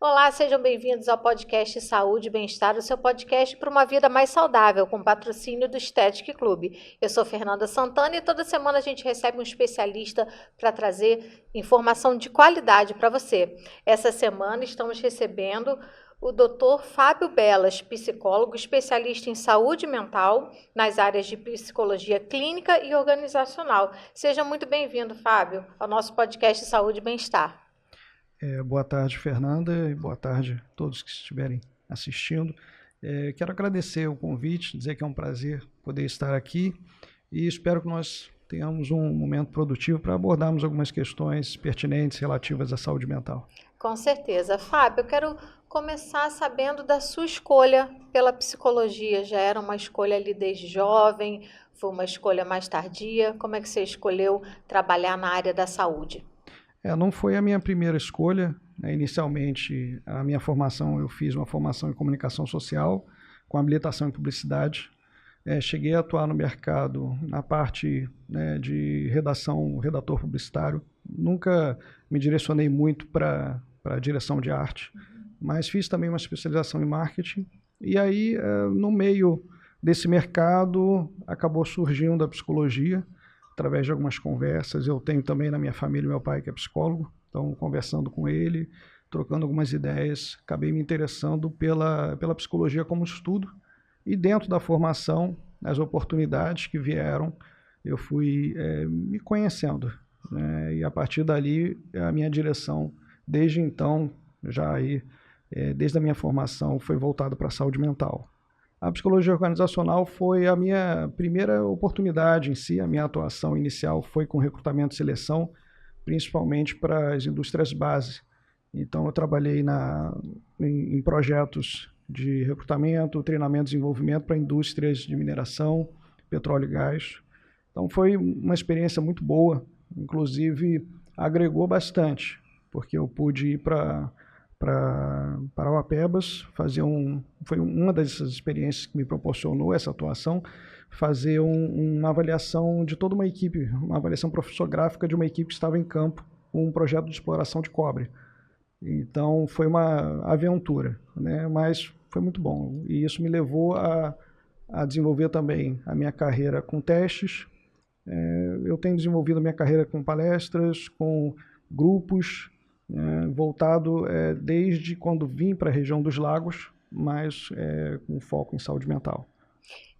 Olá, sejam bem-vindos ao podcast Saúde e Bem-Estar, o seu podcast para uma vida mais saudável, com patrocínio do Estética Clube. Eu sou Fernanda Santana e toda semana a gente recebe um especialista para trazer informação de qualidade para você. Essa semana estamos recebendo o Dr. Fábio Belas, psicólogo, especialista em saúde mental nas áreas de psicologia clínica e organizacional. Seja muito bem-vindo, Fábio, ao nosso podcast Saúde e Bem-Estar. Boa tarde, Fernanda, e boa tarde a todos que estiverem assistindo. Quero agradecer o convite, dizer que é um prazer poder estar aqui e espero que nós tenhamos um momento produtivo para abordarmos algumas questões pertinentes relativas à saúde mental. Com certeza. Fábio, eu quero começar sabendo da sua escolha pela psicologia. Já era uma escolha ali desde jovem? Foi uma escolha mais tardia? Como é que você escolheu trabalhar na área da saúde? Não foi a minha primeira escolha, né? Inicialmente, a minha formação, eu fiz uma formação em comunicação social, com habilitação em publicidade. Cheguei a atuar no mercado na parte, né, de redação, redator publicitário. Nunca me direcionei muito para a direção de arte, mas fiz também uma especialização em marketing. E aí, no meio desse mercado, acabou surgindo a psicologia, através de algumas conversas. Eu tenho também na minha família meu pai que é psicólogo, então conversando com ele, trocando algumas ideias, acabei me interessando pela psicologia como estudo e dentro da formação, as oportunidades que vieram, eu fui me conhecendo, né? E a partir dali a minha direção, desde então, já aí, desde a minha formação, foi voltada para a saúde mental. A psicologia organizacional foi a minha primeira oportunidade em si, a minha atuação inicial foi com recrutamento e seleção, principalmente para as indústrias base. Então eu trabalhei em projetos de recrutamento, treinamento e desenvolvimento para indústrias de mineração, petróleo e gás. Então foi uma experiência muito boa, inclusive agregou bastante, porque eu pude ir para Parauapebas, foi uma dessas experiências que me proporcionou essa atuação, fazer uma avaliação de toda uma equipe, uma avaliação profissográfica de uma equipe que estava em campo com um projeto de exploração de cobre. Então foi uma aventura, né? Mas foi muito bom e isso me levou a desenvolver também a minha carreira com testes. Eu tenho desenvolvido a minha carreira com palestras, com grupos, voltado desde quando vim para a região dos lagos, mas com foco em saúde mental.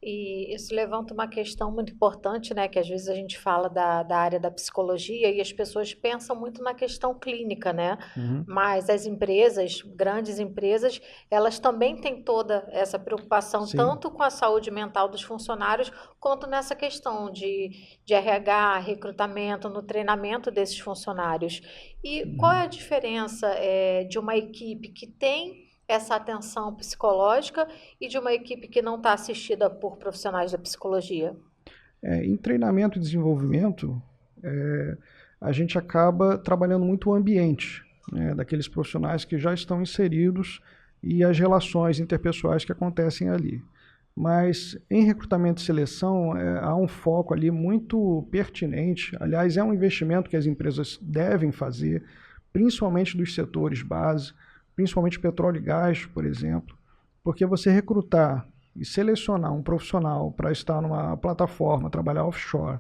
E isso levanta uma questão muito importante, né? Que às vezes a gente fala da área da psicologia e as pessoas pensam muito na questão clínica, né? Uhum. Mas as empresas, grandes empresas, elas também têm toda essa preocupação, Sim. tanto com a saúde mental dos funcionários, quanto nessa questão de RH, recrutamento, no treinamento desses funcionários. E qual é a diferença de uma equipe que tem essa atenção psicológica e de uma equipe que não está assistida por profissionais da psicologia? Em treinamento e desenvolvimento, a gente acaba trabalhando muito o ambiente, né, daqueles profissionais que já estão inseridos e as relações interpessoais que acontecem ali. Mas em recrutamento e seleção há um foco ali muito pertinente, aliás, é um investimento que as empresas devem fazer, principalmente dos setores base, principalmente petróleo e gás, por exemplo, porque você recrutar e selecionar um profissional para estar numa plataforma, trabalhar offshore,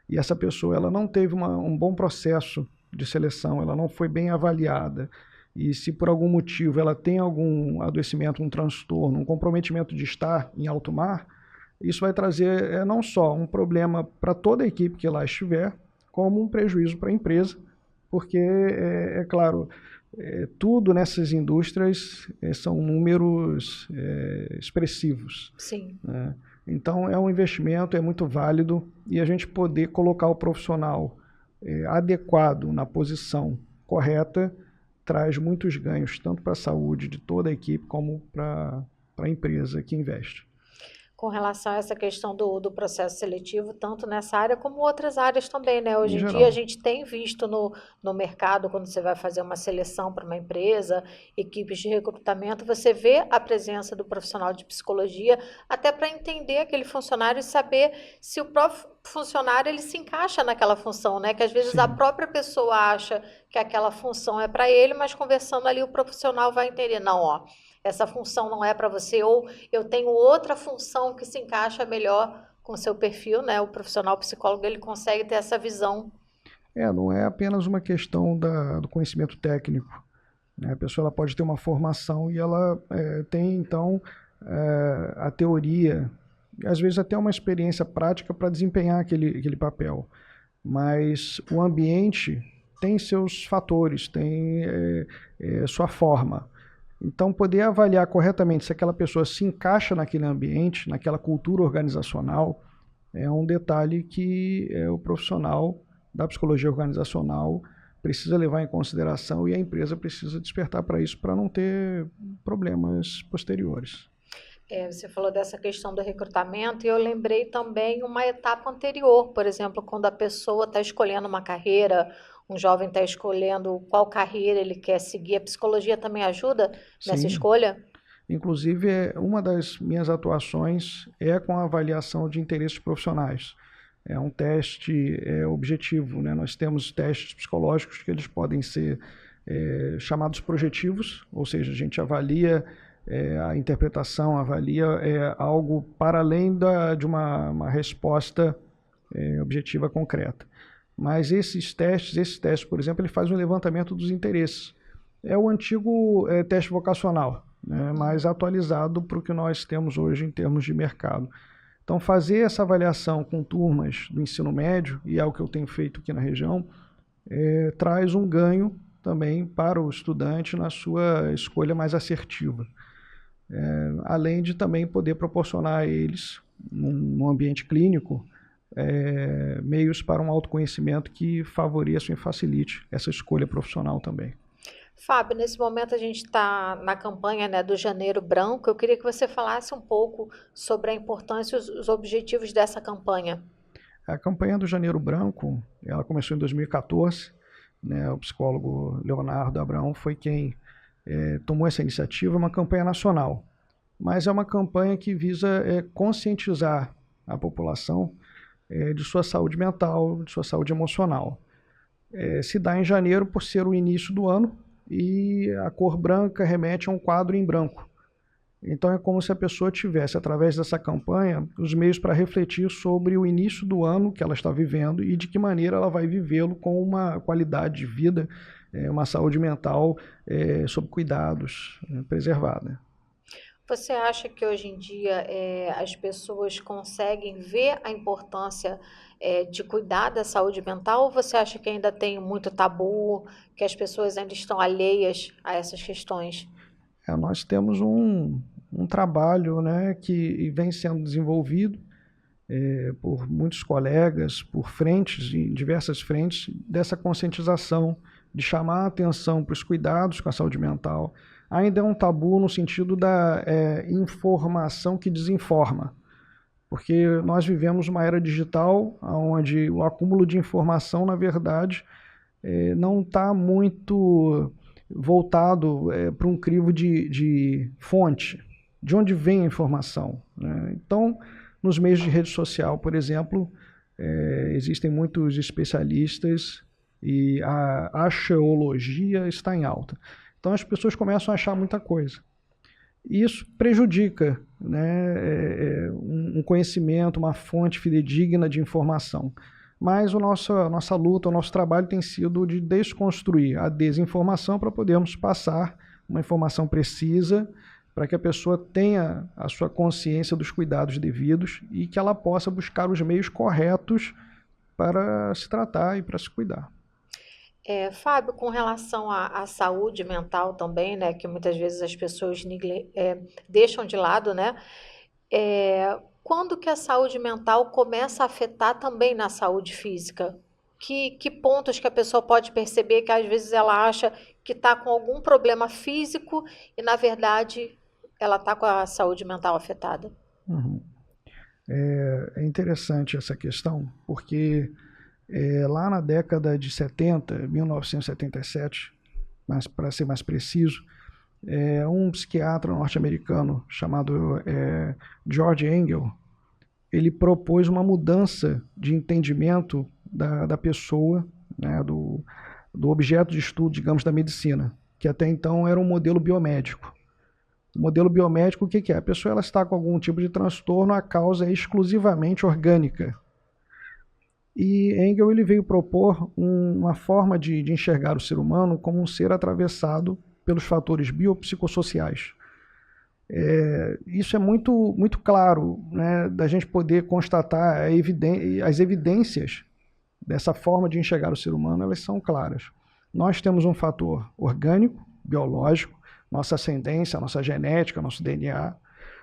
e essa pessoa ela não teve um bom processo de seleção, ela não foi bem avaliada, e se por algum motivo ela tem algum adoecimento, um transtorno, um comprometimento de estar em alto mar, isso vai trazer não só um problema para toda a equipe que lá estiver, como um prejuízo para a empresa, porque, claro, tudo nessas indústrias são números expressivos. Sim. Né? Então é um investimento, é muito válido, e a gente poder colocar o profissional adequado na posição correta traz muitos ganhos, tanto para a saúde de toda a equipe como para a empresa que investe. com relação a essa questão do processo seletivo, tanto nessa área como outras áreas também, né? Hoje Em em dia a geral. gente tem visto no mercado, quando você vai fazer uma seleção para uma empresa, equipes de recrutamento, você vê a presença do profissional de psicologia, até para entender aquele funcionário e saber se o próprio funcionário ele se encaixa naquela função, né? Que às vezes a Sim. própria pessoa acha que aquela função é para ele, mas conversando ali o profissional vai entender, não, ó, essa função não é para você, ou eu tenho outra função que se encaixa melhor com o seu perfil, né? O profissional psicólogo, ele consegue ter essa visão. Não é apenas uma questão do conhecimento técnico, né? A pessoa ela pode ter uma formação e ela tem, então, a teoria, às vezes até uma experiência prática para desempenhar aquele papel. Mas o ambiente tem seus fatores, tem sua forma. Então, poder avaliar corretamente se aquela pessoa se encaixa naquele ambiente, naquela cultura organizacional, é um detalhe que o profissional da psicologia organizacional precisa levar em consideração e a empresa precisa despertar para isso para não ter problemas posteriores. Você falou dessa questão do recrutamento e eu lembrei também uma etapa anterior, por exemplo, quando a pessoa está escolhendo uma carreira, um jovem está escolhendo qual carreira ele quer seguir, a psicologia também ajuda nessa Sim, escolha? inclusive uma das minhas atuações é com a avaliação de interesses profissionais. É um teste objetivo, né? Nós temos testes psicológicos que eles podem ser chamados projetivos, ou seja, a gente avalia a interpretação, avalia algo para além de uma resposta objetiva concreta. Mas esses testes, por exemplo, ele faz um levantamento dos interesses. É o antigo teste vocacional, né, mais atualizado para o que nós temos hoje em termos de mercado. Então, fazer essa avaliação com turmas do ensino médio, e é o que eu tenho feito aqui na região, traz um ganho também para o estudante na sua escolha mais assertiva. Além de também poder proporcionar a eles, num ambiente clínico, meios para um autoconhecimento que favoreçam e facilite essa escolha profissional também. Fábio, nesse momento a gente está na campanha, né, do Janeiro Branco. Eu queria que você falasse um pouco sobre a importância e os objetivos dessa campanha. A campanha do Janeiro Branco, ela começou em 2014, né, o psicólogo Leonardo Abraão foi quem tomou essa iniciativa, uma campanha nacional, mas é uma campanha que visa conscientizar a população de sua saúde mental, de sua saúde emocional. Se dá em janeiro por ser o início do ano e a cor branca remete a um quadro em branco. Então é como se a pessoa tivesse, através dessa campanha, os meios para refletir sobre o início do ano que ela está vivendo e de que maneira ela vai vivê-lo com uma qualidade de vida, uma saúde mental sob cuidados, preservada. Você acha que hoje em dia as pessoas conseguem ver a importância de cuidar da saúde mental ou você acha que ainda tem muito tabu, que as pessoas ainda estão alheias a essas questões? Nós temos um trabalho, né, que vem sendo desenvolvido por muitos colegas, por frentes, em diversas frentes, dessa conscientização, de chamar a atenção para os cuidados com a saúde mental. Ainda é um tabu no sentido da informação que desinforma, porque nós vivemos uma era digital onde o acúmulo de informação, na verdade, não está muito voltado para um crivo de fonte, de onde vem a informação, né? Então, nos meios de rede social, por exemplo, existem muitos especialistas e a acheologia está em alta. Então as pessoas começam a achar muita coisa. E isso prejudica, né, um conhecimento, uma fonte fidedigna de informação. Mas a nossa luta, o nosso trabalho tem sido de desconstruir a desinformação para podermos passar uma informação precisa, para que a pessoa tenha a sua consciência dos cuidados devidos e que ela possa buscar os meios corretos para se tratar e para se cuidar. Fábio, com relação à saúde mental também, né, que muitas vezes as pessoas deixam de lado, né? Quando que a saúde mental começa a afetar também na saúde física? Que pontos que a pessoa pode perceber que às vezes ela acha que está com algum problema físico e na verdade ela está com a saúde mental afetada? Uhum. É interessante essa questão, porque lá na década de 70, 1977, mas para ser mais preciso, um psiquiatra norte-americano chamado George Engel, ele propôs uma mudança de entendimento da pessoa, né, do objeto de estudo, digamos, da medicina, que até então era um modelo biomédico. O modelo biomédico, o que é? A pessoa ela está com algum tipo de transtorno, a causa é exclusivamente orgânica. E Engel ele veio propor uma forma de enxergar o ser humano como um ser atravessado pelos fatores biopsicossociais. Isso é muito, muito claro, né, da gente poder constatar as evidências dessa forma de enxergar o ser humano, elas são claras. Nós temos um fator orgânico, biológico, nossa ascendência, nossa genética, nosso DNA.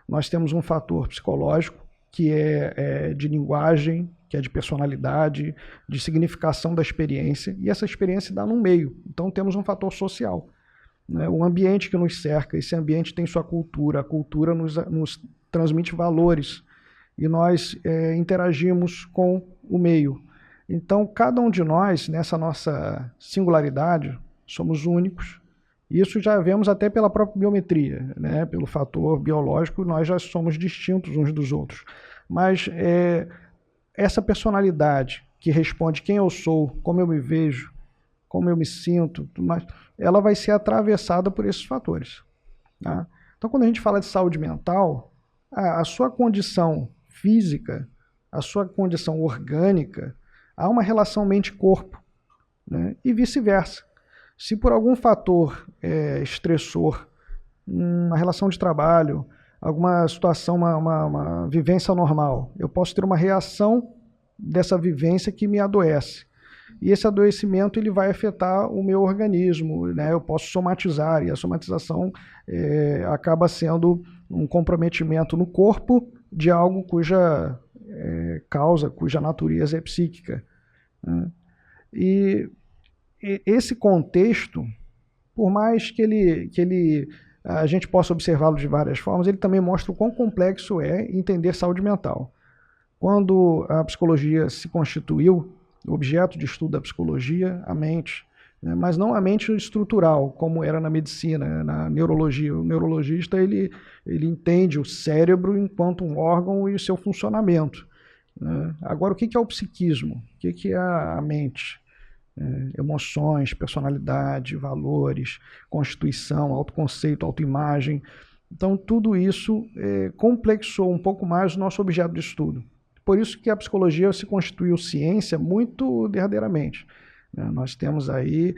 Nós temos um fator psicológico, que é de linguagem, que é de personalidade, de significação da experiência, e essa experiência dá no meio. Então temos um fator social. Né? O ambiente que nos cerca, esse ambiente tem sua cultura, a cultura nos transmite valores, e nós interagimos com o meio. Então, cada um de nós, nessa nossa singularidade, somos únicos. Isso já vemos até pela própria biometria, né? Pelo fator biológico, nós já somos distintos uns dos outros. Mas essa personalidade que responde quem eu sou, como eu me vejo, como eu me sinto, ela vai ser atravessada por esses fatores. Tá? Então, quando a gente fala de saúde mental, a sua condição física, a sua condição orgânica, há uma relação mente-corpo, né? E vice-versa. Se por algum fator estressor, uma relação de trabalho, alguma situação, uma vivência normal, eu posso ter uma reação dessa vivência que me adoece. E esse adoecimento ele vai afetar o meu organismo, né? Eu posso somatizar, e a somatização acaba sendo um comprometimento no corpo de algo cuja causa, cuja natureza é psíquica. Né? E esse contexto, por mais que a gente possa observá-lo de várias formas, ele também mostra o quão complexo é entender saúde mental. Quando a psicologia se constituiu, o objeto de estudo da psicologia, a mente, né? Mas não a mente estrutural, como era na medicina, na neurologia. O neurologista ele entende o cérebro enquanto um órgão e o seu funcionamento. Né? Agora, o que é o psiquismo? O que é a mente? Emoções, personalidade, valores, constituição, autoconceito, autoimagem. Então, tudo isso complexou um pouco mais o nosso objeto de estudo. Por isso que a psicologia se constituiu ciência muito derradeiramente. Nós temos aí,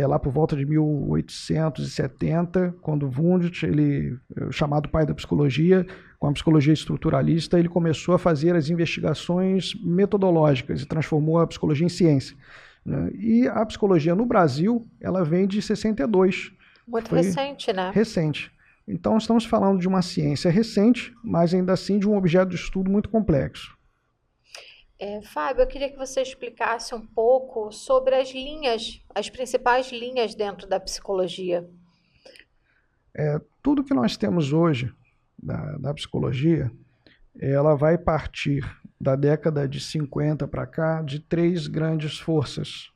lá por volta de 1870, quando Wundt, o chamado pai da psicologia, com a psicologia estruturalista, ele começou a fazer as investigações metodológicas e transformou a psicologia em ciência. E a psicologia no Brasil, ela vem de 62. Muito recente, né? Recente. Então, estamos falando de uma ciência recente, mas ainda assim de um objeto de estudo muito complexo. Fábio, eu queria que você explicasse um pouco sobre as principais linhas dentro da psicologia. Tudo que nós temos hoje da psicologia, ela vai partir da década de 50 para cá de três grandes forças.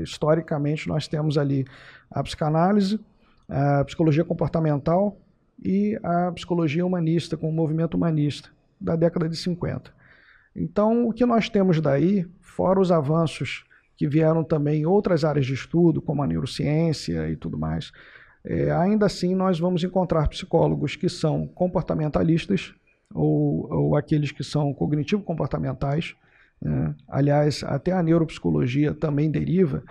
Historicamente, nós temos ali a psicanálise, a psicologia comportamental e a psicologia humanista, com o movimento humanista, da década de 50. Então, o que nós temos daí, fora os avanços que vieram também em outras áreas de estudo, como a neurociência e tudo mais, ainda assim nós vamos encontrar psicólogos que são comportamentalistas ou aqueles que são cognitivo-comportamentais. Né? Aliás, até a neuropsicologia também deriva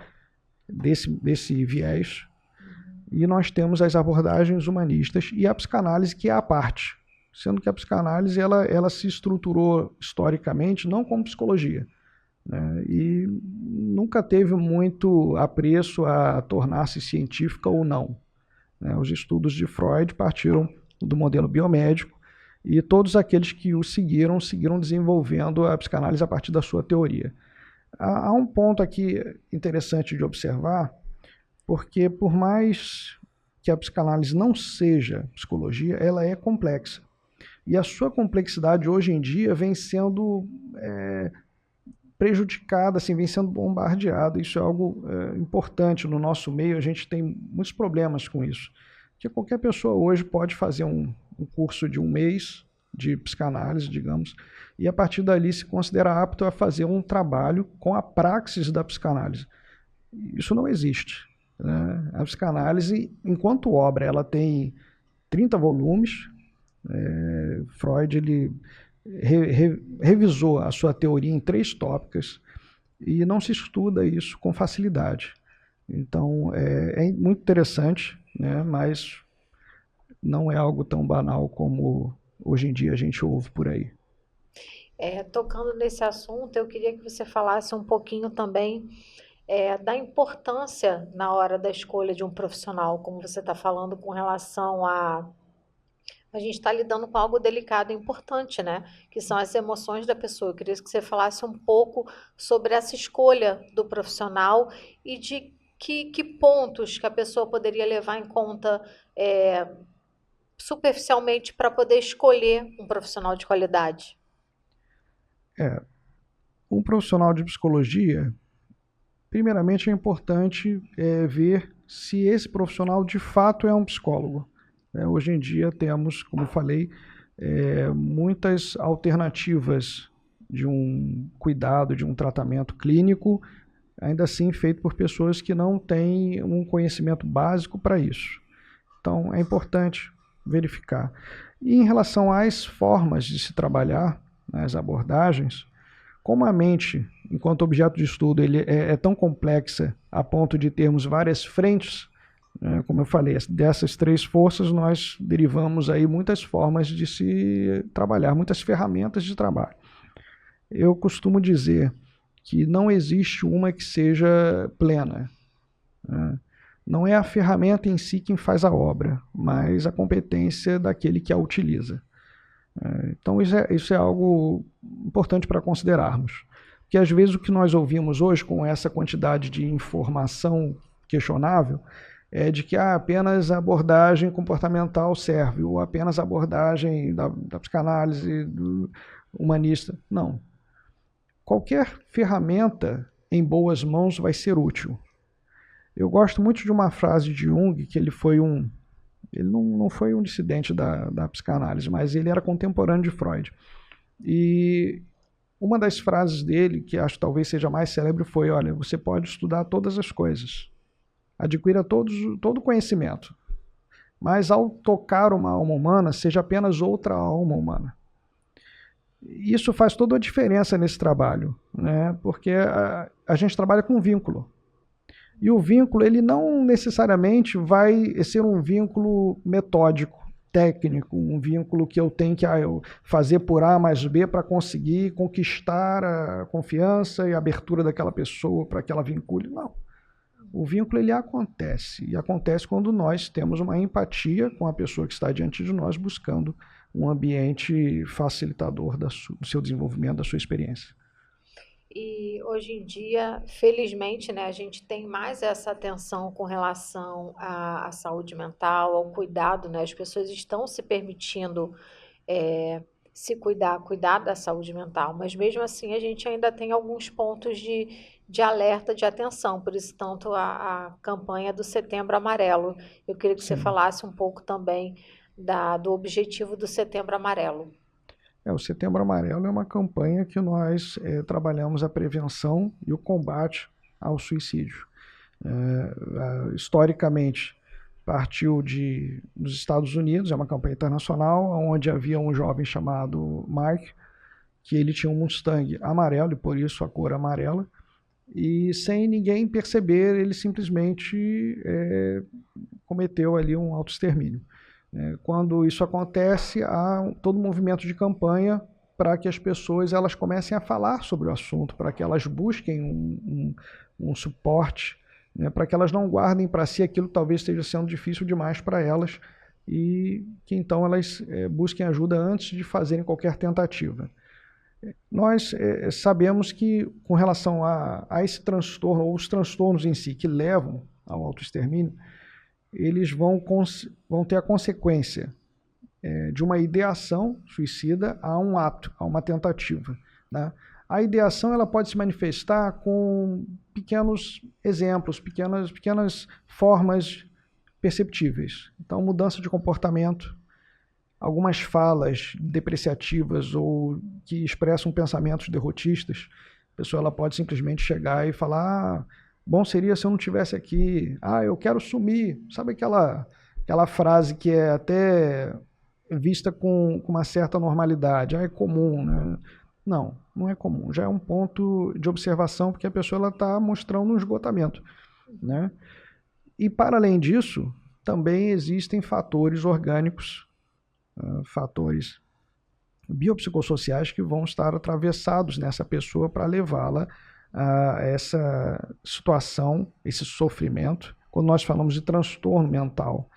desse viés. E nós temos as abordagens humanistas e a psicanálise, que é a parte. Sendo que a psicanálise ela se estruturou historicamente não como psicologia, né? E nunca teve muito apreço a tornar-se científica ou não. Né? Os estudos de Freud partiram do modelo biomédico e todos aqueles que o seguiram desenvolvendo a psicanálise a partir da sua teoria. Há um ponto aqui interessante de observar, porque por mais que a psicanálise não seja psicologia, ela é complexa. E a sua complexidade hoje em dia vem sendo prejudicada, assim, vem sendo bombardeada. Isso é algo importante no nosso meio, a gente tem muitos problemas com isso. Porque qualquer pessoa hoje pode fazer um curso de 1 mês de psicanálise, digamos, e a partir dali se considera apto a fazer um trabalho com a praxis da psicanálise. Isso não existe, né? A psicanálise, enquanto obra, ela tem 30 volumes. Freud ele revisou a sua teoria em 3 tópicos e não se estuda isso com facilidade. Então, é muito interessante, né? Mas não é algo tão banal como hoje em dia a gente ouve por aí. Tocando nesse assunto, eu queria que você falasse um pouquinho também da importância na hora da escolha de um profissional, como você está falando com relação a gente está lidando com algo delicado e importante, né? Que são as emoções da pessoa. Eu queria que você falasse um pouco sobre essa escolha do profissional e de que pontos que a pessoa poderia levar em conta superficialmente para poder escolher um profissional de qualidade. Um profissional de psicologia, primeiramente é importante ver se esse profissional de fato é um psicólogo. Hoje em dia temos, como eu falei, muitas alternativas de um cuidado, de um tratamento clínico, ainda assim feito por pessoas que não têm um conhecimento básico para isso. Então é importante verificar. E em relação às formas de se trabalhar, as abordagens, como a mente, enquanto objeto de estudo, ele é tão complexa a ponto de termos várias frentes, como eu falei, dessas 3 forças nós derivamos aí muitas formas de se trabalhar, muitas ferramentas de trabalho. Eu costumo dizer que não existe uma que seja plena, né? Não é a ferramenta em si quem faz a obra, mas a competência daquele que a utiliza. Então isso é algo importante para considerarmos. Porque às vezes o que nós ouvimos hoje com essa quantidade de informação questionável é de que apenas a abordagem comportamental serve, ou apenas a abordagem da psicanálise, do humanista. Não. Qualquer ferramenta em boas mãos vai ser útil. Eu gosto muito de uma frase de Jung, que ele não foi um dissidente da psicanálise, mas ele era contemporâneo de Freud. E uma das frases dele, que acho talvez seja mais célebre, foi: olha, você pode estudar todas as coisas, adquira todo o conhecimento, mas ao tocar uma alma humana, seja apenas outra alma humana. Isso faz toda a diferença nesse trabalho, né? Porque a gente trabalha com vínculo. E o vínculo, ele não necessariamente vai ser um vínculo metódico, técnico, um vínculo que eu tenho que fazer por A mais B para conseguir conquistar a confiança e a abertura daquela pessoa para que ela vincule. Não. O vínculo, ele acontece. E acontece quando nós temos uma empatia com a pessoa que está diante de nós, buscando um ambiente facilitador do seu desenvolvimento, da sua experiência. E hoje em dia, felizmente, né, a gente tem mais essa atenção com relação à saúde mental, ao cuidado, né? As pessoas estão se permitindo se cuidar da saúde mental, mas mesmo assim a gente ainda tem alguns pontos de alerta, de atenção, por isso tanto a campanha do Setembro Amarelo. Eu queria que você falasse um pouco também do objetivo do Setembro Amarelo. O Setembro Amarelo é uma campanha que nós trabalhamos a prevenção e o combate ao suicídio. Historicamente, partiu dos Estados Unidos, é uma campanha internacional, onde havia um jovem chamado Mark, que ele tinha um Mustang amarelo, e por isso a cor amarela, e sem ninguém perceber, ele simplesmente cometeu ali um autoextermínio. Quando isso acontece, há todo um movimento de campanha para que as pessoas elas comecem a falar sobre o assunto, para que elas busquem um suporte, né, para que elas não guardem para si aquilo que talvez esteja sendo difícil demais para elas e que então elas busquem ajuda antes de fazerem qualquer tentativa. Nós sabemos que com relação a esse transtorno, ou os transtornos em si que levam ao autoextermínio, eles vão ter a consequência de uma ideação suicida a um ato, a uma tentativa, né? A ideação ela pode se manifestar com pequenos exemplos, pequenas formas perceptíveis. Então, mudança de comportamento, algumas falas depreciativas ou que expressam pensamentos derrotistas. A pessoa ela pode simplesmente chegar e falar: bom seria se eu não estivesse aqui, eu quero sumir. Sabe aquela frase que é até vista com uma certa normalidade, é comum, né? Não é comum, já é um ponto de observação porque a pessoa está mostrando um esgotamento, né? E para além disso, também existem fatores orgânicos, fatores biopsicossociais que vão estar atravessados nessa pessoa para levá-la a essa situação, esse sofrimento. Quando nós falamos de transtorno mental,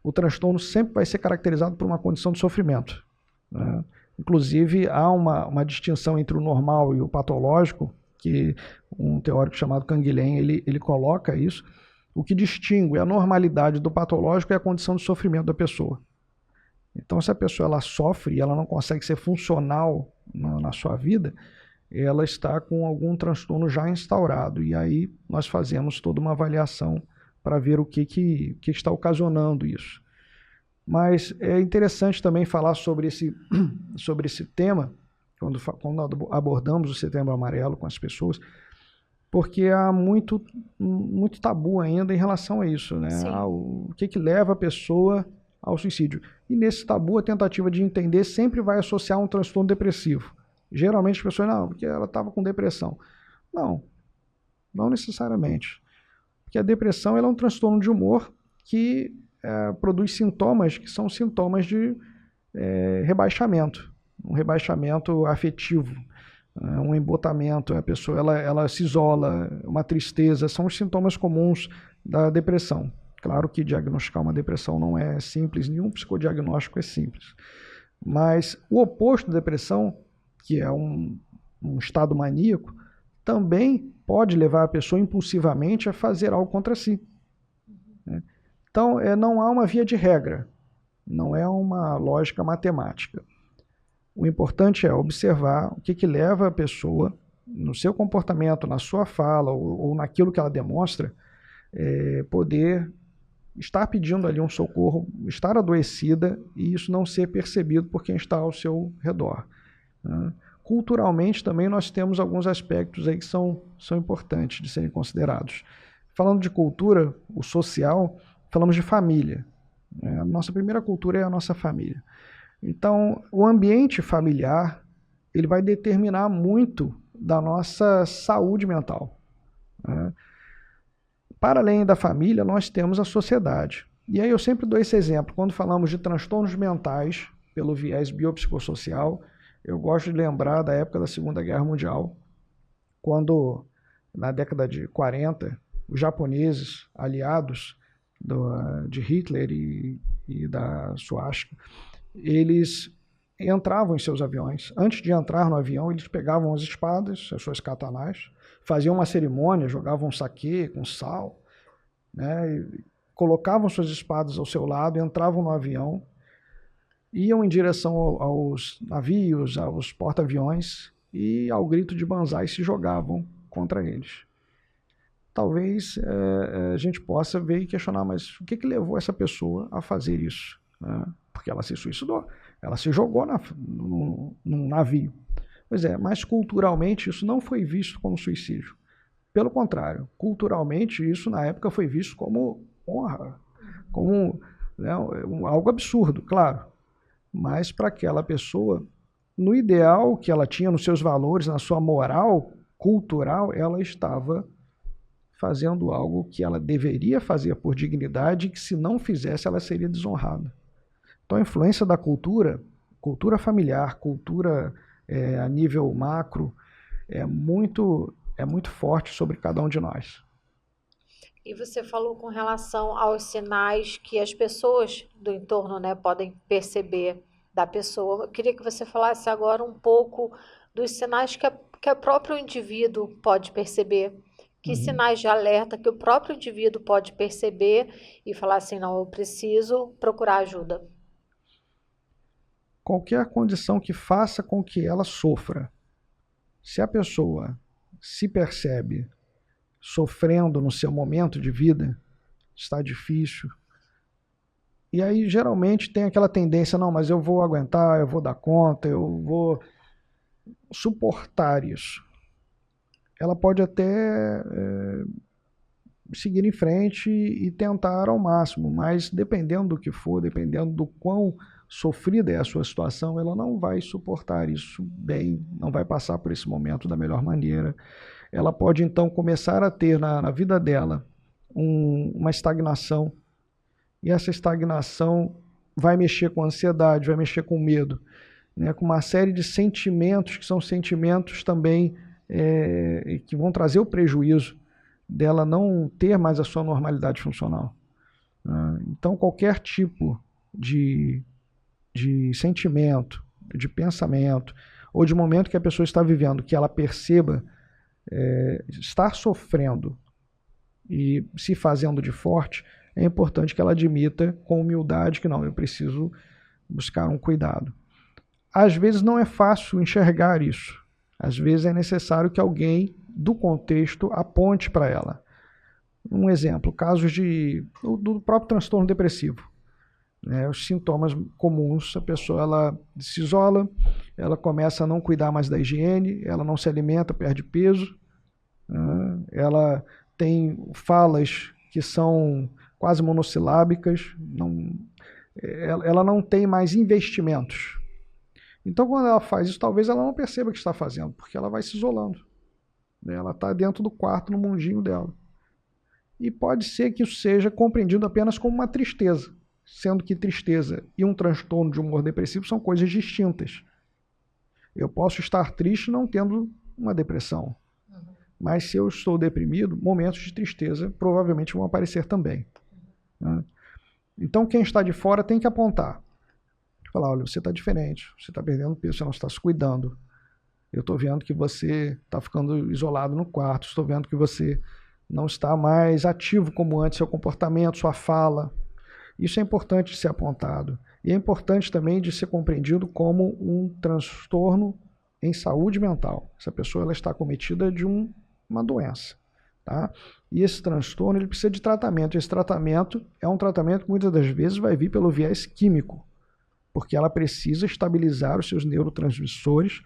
o transtorno sempre vai ser caracterizado por uma condição de sofrimento, né? Inclusive, há uma distinção entre o normal e o patológico, que um teórico chamado Canguilhem, ele coloca isso. O que distingue a normalidade do patológico é a condição de sofrimento da pessoa. Então, se a pessoa ela sofre e ela não consegue ser funcional na sua vida, ela está com algum transtorno já instaurado. E aí nós fazemos toda uma avaliação para ver o que está ocasionando isso. Mas é interessante também falar sobre esse tema, quando abordamos o Setembro Amarelo com as pessoas, porque há muito tabu ainda em relação a isso, né? O que leva a pessoa ao suicídio. E nesse tabu, a tentativa de entender sempre vai associar um transtorno depressivo. Geralmente as pessoas, porque ela estava com depressão. Não necessariamente. Porque a depressão ela é um transtorno de humor que produz sintomas que são sintomas de rebaixamento, um rebaixamento afetivo, um embotamento, a pessoa ela se isola, uma tristeza, são os sintomas comuns da depressão. Claro que diagnosticar uma depressão não é simples, nenhum psicodiagnóstico é simples. Mas o oposto da depressão, que é um estado maníaco, também pode levar a pessoa impulsivamente a fazer algo contra si, né? Então, não há uma via de regra, não é uma lógica matemática. O importante é observar o que leva a pessoa, no seu comportamento, na sua fala ou naquilo que ela demonstra, poder estar pedindo ali um socorro, estar adoecida e isso não ser percebido por quem está ao seu redor, né? Culturalmente também nós temos alguns aspectos aí que são importantes de serem considerados. Falando de cultura, o social, falamos de família. A nossa primeira cultura é a nossa família. Então, o ambiente familiar, ele vai determinar muito da nossa saúde mental, né? Para além da família, nós temos a sociedade. E aí eu sempre dou esse exemplo. Quando falamos de transtornos mentais, pelo viés biopsicossocial, eu gosto de lembrar da época da Segunda Guerra Mundial, quando, na década de 40, os japoneses, aliados de Hitler e da Suástica, eles entravam em seus aviões. Antes de entrar no avião, eles pegavam as espadas, as suas katanás, faziam uma cerimônia, jogavam um saquê com sal, né, e colocavam suas espadas ao seu lado, entravam no avião, iam em direção aos navios, aos porta-aviões e, ao grito de banzai, se jogavam contra eles. Talvez a gente possa ver e questionar, mas o que levou essa pessoa a fazer isso, né? Porque ela se suicidou, ela se jogou num navio. Pois é, mas culturalmente isso não foi visto como suicídio. Pelo contrário, culturalmente isso na época foi visto como honra, como, né, algo absurdo, claro. Mas para aquela pessoa, no ideal que ela tinha, nos seus valores, na sua moral cultural, ela estava fazendo algo que ela deveria fazer por dignidade e que se não fizesse ela seria desonrada. Então a influência da cultura familiar, cultura a nível macro, é muito forte sobre cada um de nós. E você falou com relação aos sinais que as pessoas do entorno, né, podem perceber da pessoa. Eu queria que você falasse agora um pouco dos sinais que o próprio indivíduo pode perceber. Que sinais de alerta que o próprio indivíduo pode perceber e falar assim, não, eu preciso procurar ajuda. qualquer condição que faça com que ela sofra. Se a pessoa se percebe sofrendo no seu momento de vida, está difícil, e aí geralmente tem aquela tendência, não, mas eu vou aguentar, eu vou dar conta, eu vou suportar isso. Ela pode até seguir em frente e tentar ao máximo, mas dependendo do que for, dependendo do quão sofrida é a sua situação, ela não vai suportar isso bem, não vai passar por esse momento da melhor maneira. Ela pode então começar a ter na vida dela uma estagnação, e essa estagnação vai mexer com a ansiedade, vai mexer com o medo, né, com uma série de sentimentos que são sentimentos também que vão trazer o prejuízo dela não ter mais a sua normalidade funcional. Então, qualquer tipo de sentimento, de pensamento, ou de momento que a pessoa está vivendo, que ela perceba estar sofrendo e se fazendo de forte, é importante que ela admita com humildade que não, eu preciso buscar um cuidado. Às vezes não é fácil enxergar isso. Às vezes é necessário que alguém do contexto aponte para ela. Um exemplo, casos do próprio transtorno depressivo. Os sintomas comuns, a pessoa ela se isola, ela começa a não cuidar mais da higiene, ela não se alimenta, perde peso, ela tem falas que são quase monossilábicas, ela não tem mais investimentos. Então, quando ela faz isso, talvez ela não perceba o que está fazendo, porque ela vai se isolando. Ela está dentro do quarto, no mundinho dela. E pode ser que isso seja compreendido apenas como uma tristeza, sendo que tristeza e um transtorno de humor depressivo são coisas distintas. Eu posso estar triste não tendo uma depressão, mas se eu estou deprimido, momentos de tristeza provavelmente vão aparecer também. Então, quem está de fora tem que apontar. Falar, olha, você está diferente, você está perdendo peso, você não está se cuidando. Eu estou vendo que você está ficando isolado no quarto, estou vendo que você não está mais ativo como antes, seu comportamento, sua fala. Isso é importante de ser apontado. E é importante também de ser compreendido como um transtorno em saúde mental. Essa pessoa ela está acometida de uma doença. Tá? E esse transtorno ele precisa de tratamento. Esse tratamento é um tratamento que muitas das vezes vai vir pelo viés químico, porque ela precisa estabilizar os seus neurotransmissores,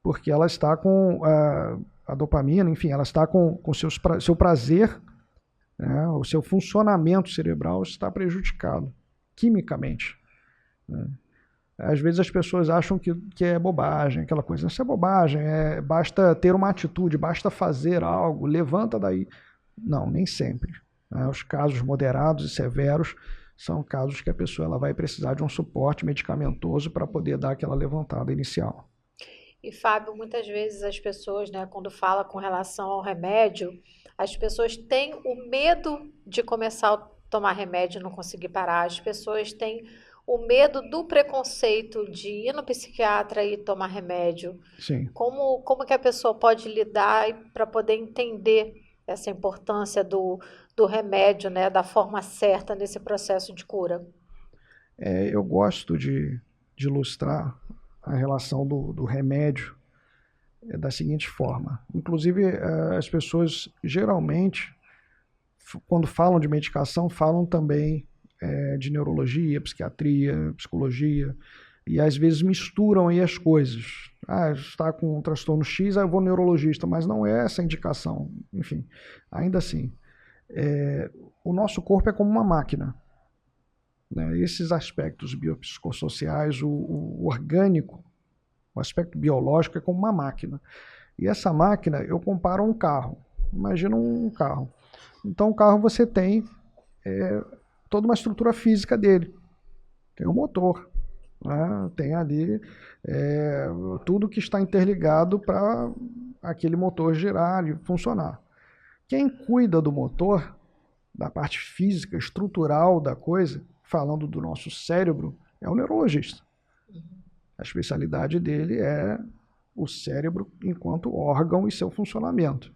porque ela está com a dopamina, enfim, ela está com seu prazer, né, o seu funcionamento cerebral está prejudicado quimicamente. Né? Às vezes as pessoas acham que é bobagem, aquela coisa. Isso é bobagem, basta ter uma atitude, basta fazer algo, levanta daí. Não, nem sempre. Né? Os casos moderados e severos são casos que a pessoa ela vai precisar de um suporte medicamentoso para poder dar aquela levantada inicial. E, Fábio, muitas vezes as pessoas, né, quando fala com relação ao remédio, as pessoas têm o medo de começar a tomar remédio e não conseguir parar. As pessoas têm o medo do preconceito de ir no psiquiatra e tomar remédio. Sim. Como que a pessoa pode lidar para poder entender essa importância do remédio, né, da forma certa nesse processo de cura? Eu gosto de ilustrar a relação do remédio da seguinte forma. Inclusive, as pessoas geralmente, quando falam de medicação, falam também de neurologia, psiquiatria, psicologia, e às vezes misturam aí as coisas. Está com um transtorno X, eu vou no neurologista, mas não é essa a indicação. Enfim, ainda assim, o nosso corpo é como uma máquina. Né? Esses aspectos biopsicossociais, o orgânico, o aspecto biológico é como uma máquina. E essa máquina eu comparo a um carro. Imagina um carro. Então o carro você tem toda uma estrutura física dele. Tem um motor, né? Tem ali tudo que está interligado para aquele motor girar e funcionar. Quem cuida do motor, da parte física, estrutural da coisa, falando do nosso cérebro, é o neurologista. A especialidade dele é o cérebro enquanto órgão e seu funcionamento.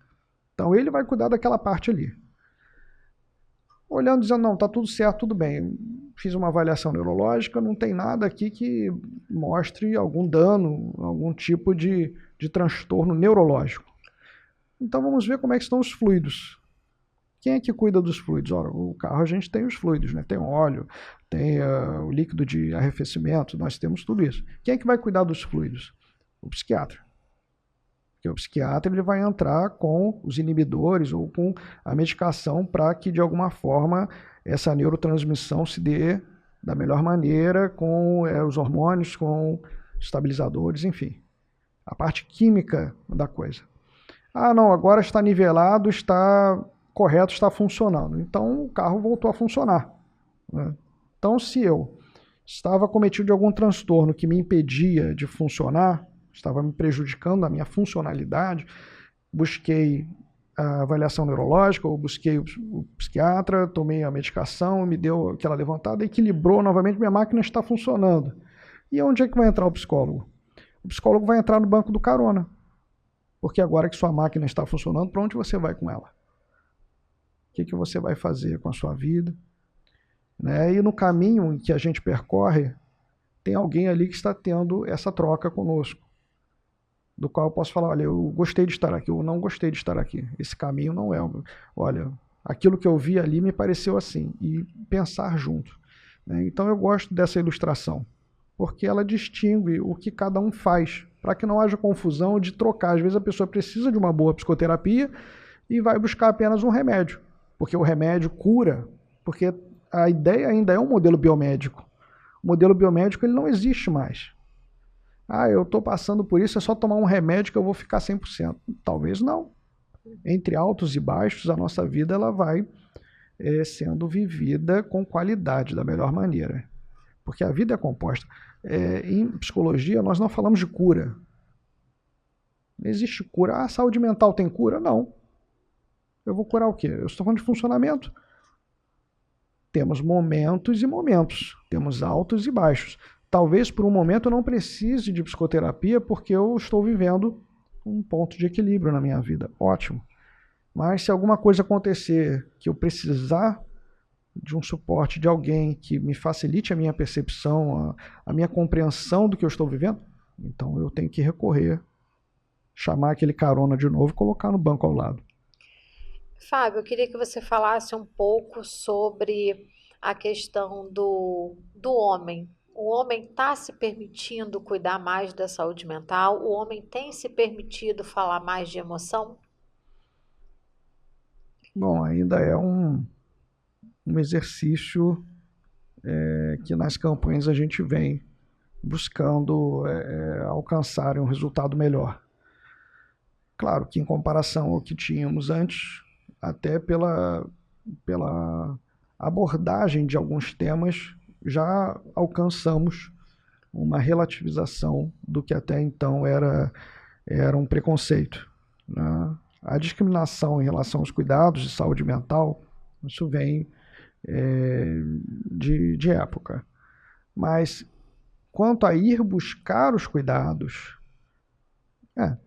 Então ele vai cuidar daquela parte ali. Olhando e dizendo, não, está tudo certo, tudo bem. fiz uma avaliação neurológica, não tem nada aqui que mostre algum dano, algum tipo de transtorno neurológico. Então vamos ver como é que estão os fluidos. Quem é que cuida dos fluidos? Ora, o carro a gente tem os fluidos, né? Tem óleo, tem o líquido de arrefecimento, nós temos tudo isso. Quem é que vai cuidar dos fluidos? O psiquiatra. Porque o psiquiatra ele vai entrar com os inibidores ou com a medicação para que, de alguma forma, essa neurotransmissão se dê da melhor maneira, com os hormônios, com estabilizadores, enfim. A parte química da coisa. Ah, não, agora está nivelado, está correto, está funcionando. Então, o carro voltou a funcionar, né? Então, se eu estava cometido de algum transtorno que me impedia de funcionar, estava me prejudicando a minha funcionalidade, busquei a avaliação neurológica, ou busquei o psiquiatra, tomei a medicação, me deu aquela levantada, equilibrou novamente, minha máquina está funcionando. E onde é que vai entrar o psicólogo? O psicólogo vai entrar no banco do carona. Porque agora que sua máquina está funcionando, para onde você vai com ela? O que você vai fazer com a sua vida? Né? E no caminho que a gente percorre, tem alguém ali que está tendo essa troca conosco, do qual eu posso falar, olha, eu gostei de estar aqui, eu não gostei de estar aqui, esse caminho não é o meu. Olha, aquilo que eu vi ali me pareceu assim, e pensar junto, né? Então eu gosto dessa ilustração, porque ela distingue o que cada um faz, para que não haja confusão de trocar. Às vezes a pessoa precisa de uma boa psicoterapia e vai buscar apenas um remédio, porque o remédio cura, porque a ideia ainda é um modelo biomédico. O modelo biomédico ele não existe mais. Ah, eu estou passando por isso, é só tomar um remédio que eu vou ficar 100%. Talvez não. Entre altos e baixos, a nossa vida ela vai sendo vivida com qualidade, da melhor maneira. Porque a vida é composta. Em psicologia, nós não falamos de cura. Não existe cura. Ah, a saúde mental tem cura? Não. Eu vou curar o quê? Eu estou falando de funcionamento. Temos momentos e momentos. Temos altos e baixos. Talvez por um momento eu não precise de psicoterapia porque eu estou vivendo um ponto de equilíbrio na minha vida. Ótimo. Mas se alguma coisa acontecer que eu precisar de um suporte de alguém que me facilite a minha percepção, a minha compreensão do que eu estou vivendo, então eu tenho que recorrer, chamar aquele carona de novo e colocar no banco ao lado. Fábio, eu queria que você falasse um pouco sobre a questão do homem. O homem está se permitindo cuidar mais da saúde mental? O homem tem se permitido falar mais de emoção? Bom, ainda é um exercício que nas campanhas a gente vem buscando alcançar um resultado melhor. Claro que em comparação ao que tínhamos antes, até pela abordagem de alguns temas, já alcançamos uma relativização do que até então era um preconceito, né? A discriminação em relação aos cuidados de saúde mental, isso vem de época. Mas quanto a ir buscar os cuidados,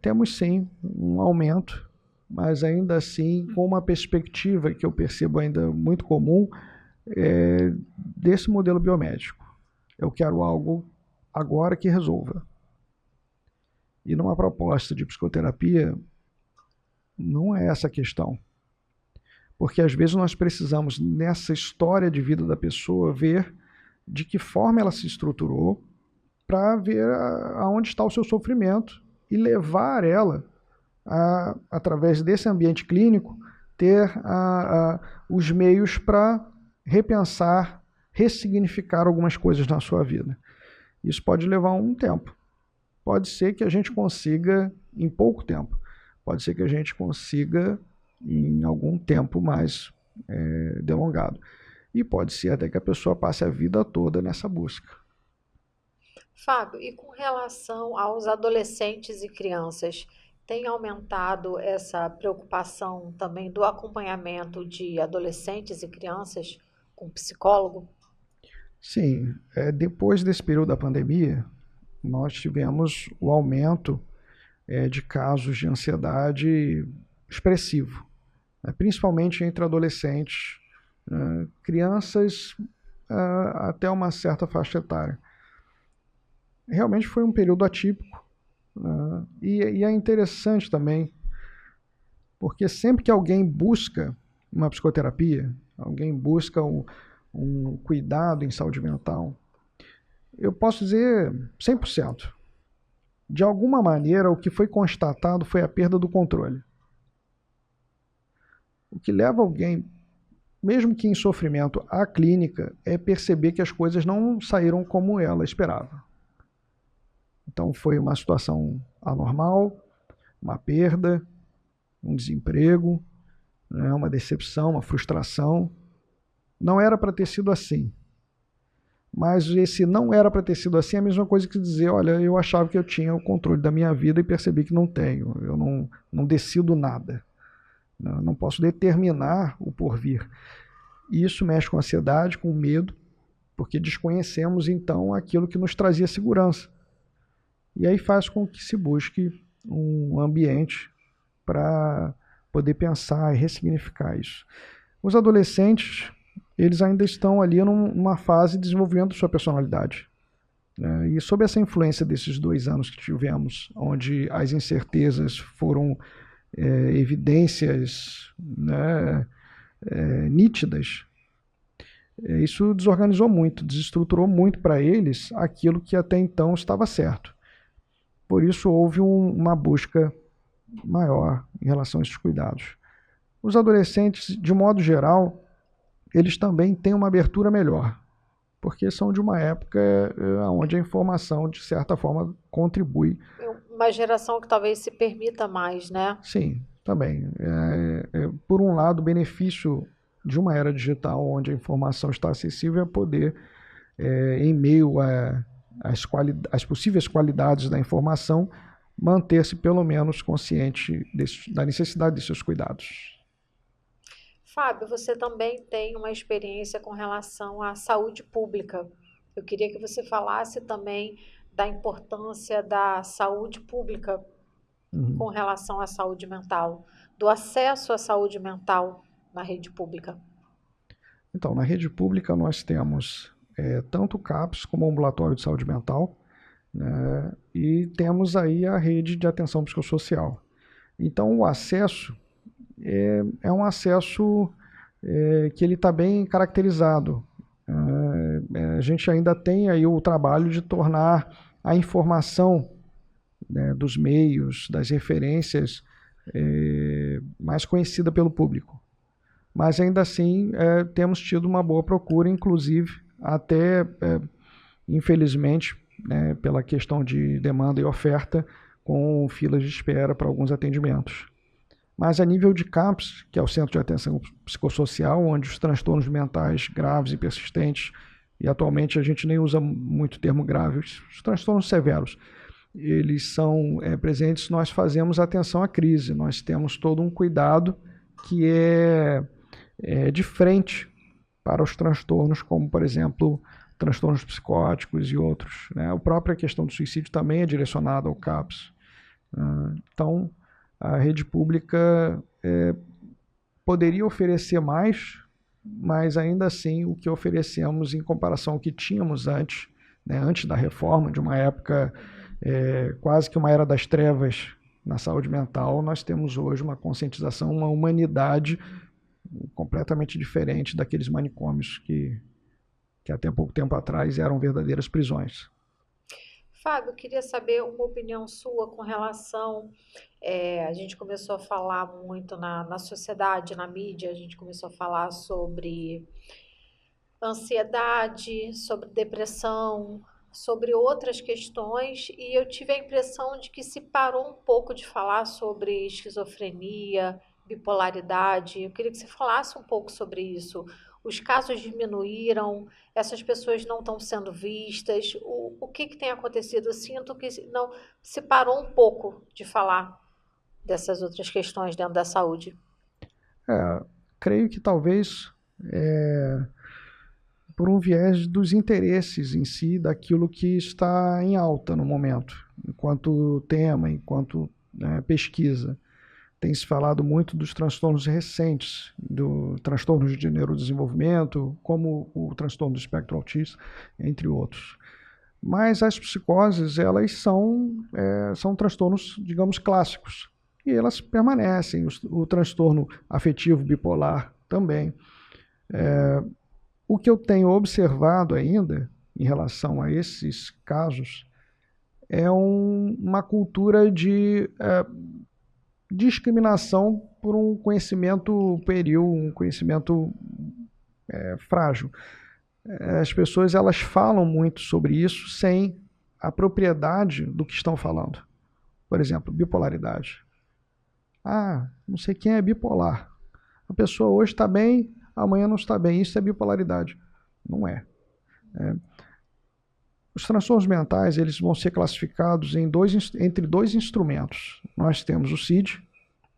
temos sim um aumento, mas ainda assim com uma perspectiva que eu percebo ainda muito comum desse modelo biomédico. Eu quero algo agora que resolva. E numa proposta de psicoterapia, não é essa a questão. Porque às vezes nós precisamos, nessa história de vida da pessoa, ver de que forma ela se estruturou para ver aonde está o seu sofrimento e levar ela, através desse ambiente clínico, ter os meios para repensar, ressignificar algumas coisas na sua vida. Isso pode levar um tempo. Pode ser que a gente consiga em pouco tempo. Pode ser que a gente consiga em algum tempo mais delongado. E pode ser até que a pessoa passe a vida toda nessa busca. Fábio, e com relação aos adolescentes e crianças, tem aumentado essa preocupação também do acompanhamento de adolescentes e crianças com psicólogo? Sim, depois desse período da pandemia, nós tivemos o aumento de casos de ansiedade expressivo, principalmente entre adolescentes. Crianças até uma certa faixa etária. Realmente foi um período atípico, e é interessante também, porque sempre que alguém busca uma psicoterapia, alguém busca um cuidado em saúde mental, eu posso dizer 100%. De alguma maneira, o que foi constatado foi a perda do controle. O que leva alguém, mesmo que em sofrimento, à clínica é perceber que as coisas não saíram como ela esperava. Então foi uma situação anormal, uma perda, um desemprego, né, uma decepção, uma frustração. Não era para ter sido assim. Mas esse não era para ter sido assim é a mesma coisa que dizer, olha, eu achava que eu tinha o controle da minha vida e percebi que não tenho. Eu não decido nada. Não posso determinar o porvir. E isso mexe com a ansiedade, com o medo, porque desconhecemos então aquilo que nos trazia segurança. E aí faz com que se busque um ambiente para poder pensar e ressignificar isso. Os adolescentes, eles ainda estão ali numa fase de desenvolvimento da sua personalidade. E sob essa influência desses 2 anos que tivemos, onde as incertezas foram evidências, né, nítidas, isso desorganizou muito, desestruturou muito para eles aquilo que até então estava certo. Por isso houve uma busca maior em relação a esses cuidados. Os adolescentes, de modo geral, eles também têm uma abertura melhor, porque são de uma época onde a informação, de certa forma, contribui. Uma geração que talvez se permita mais, né? Sim, também. Por um lado, o benefício de uma era digital onde a informação está acessível é poder, em meio às possíveis qualidades da informação, manter-se pelo menos consciente da necessidade de seus cuidados. Fábio, você também tem uma experiência com relação à saúde pública. Eu queria que você falasse também da importância da saúde pública com relação à saúde mental, do acesso à saúde mental na rede pública. Então, na rede pública nós temos tanto o CAPS como o ambulatório de saúde mental, né, e temos aí a rede de atenção psicossocial. Então, o acesso é um acesso que ele está bem caracterizado. A gente ainda tem aí o trabalho de tornar a informação, né, dos meios, das referências, mais conhecida pelo público. Mas ainda assim temos tido uma boa procura, inclusive até, infelizmente, né, pela questão de demanda e oferta, com filas de espera para alguns atendimentos. Mas a nível de CAPS, que é o Centro de Atenção Psicossocial, onde os transtornos mentais graves e persistentes, e atualmente a gente nem usa muito o termo graves, os transtornos severos, eles são presentes, nós fazemos atenção à crise, nós temos todo um cuidado que é de frente para os transtornos, como, por exemplo, transtornos psicóticos e outros, né? A própria questão do suicídio também é direcionada ao CAPS. Então, a rede pública poderia oferecer mais, mas ainda assim o que oferecemos em comparação ao que tínhamos antes, né, antes da reforma, de uma época quase que uma era das trevas na saúde mental, nós temos hoje uma conscientização, uma humanidade completamente diferente daqueles manicômios que até pouco tempo atrás eram verdadeiras prisões. Fábio, eu queria saber uma opinião sua com relação. A gente começou a falar muito na sociedade, na mídia, a gente começou a falar sobre ansiedade, sobre depressão, sobre outras questões, e eu tive a impressão de que se parou um pouco de falar sobre esquizofrenia, bipolaridade. Eu queria que você falasse um pouco sobre isso. Os casos diminuíram, essas pessoas não estão sendo vistas. O que tem acontecido? Eu sinto que não se parou um pouco de falar dessas outras questões dentro da saúde. Creio que talvez por um viés dos interesses em si, daquilo que está em alta no momento, enquanto tema, enquanto pesquisa. tem se falado muito dos transtornos recentes, do transtorno de neurodesenvolvimento, como o transtorno do espectro autista, entre outros. Mas as psicoses, elas são transtornos, digamos, clássicos, e elas permanecem. O transtorno afetivo bipolar também. O que eu tenho observado ainda, em relação a esses casos, é uma cultura de discriminação por um conhecimento pueril, um conhecimento frágil. As pessoas elas falam muito sobre isso sem a propriedade do que estão falando. Por exemplo, bipolaridade. Não sei quem é bipolar. A pessoa hoje está bem, amanhã não está bem. Isso é bipolaridade. Não é. Os transtornos mentais eles vão ser classificados entre dois instrumentos. Nós temos o CID,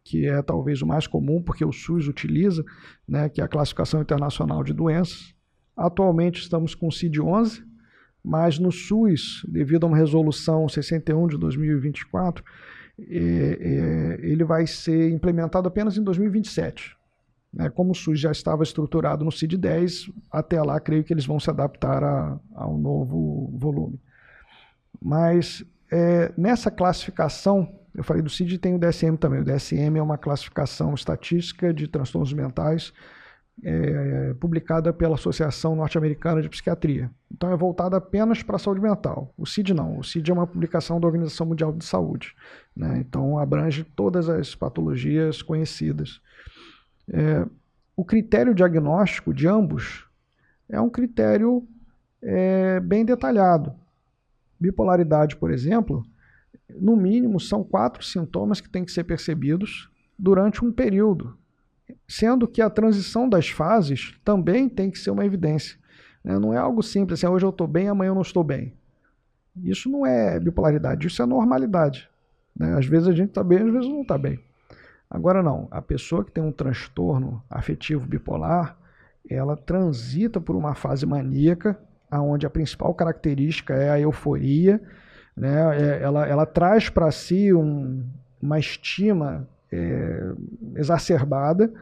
que é talvez o mais comum, porque o SUS utiliza, né, que é a Classificação Internacional de Doenças. Atualmente estamos com o CID-11, mas no SUS, devido a uma resolução 61 de 2024, ele vai ser implementado apenas em 2027. Como o SUS já estava estruturado no CID-10, até lá creio que eles vão se adaptar ao novo volume. Mas nessa classificação, eu falei do CID e tem o DSM também. O DSM é uma classificação estatística de transtornos mentais publicada pela Associação Norte-Americana de Psiquiatria. Então é voltada apenas para a saúde mental. O CID não. O CID é uma publicação da Organização Mundial de Saúde, né? Então abrange todas as patologias conhecidas. O critério diagnóstico de ambos é um critério bem detalhado. Bipolaridade, por exemplo, no mínimo são 4 sintomas que têm que ser percebidos durante um período, sendo que a transição das fases também tem que ser uma evidência. Não é algo simples, assim, hoje eu estou bem, amanhã eu não estou bem. Isso não é bipolaridade, isso é normalidade. Às vezes a gente está bem, às vezes não está bem. Agora não, a pessoa que tem um transtorno afetivo bipolar, ela transita por uma fase maníaca, onde a principal característica é a euforia, né? Ela traz para si uma estima exacerbada,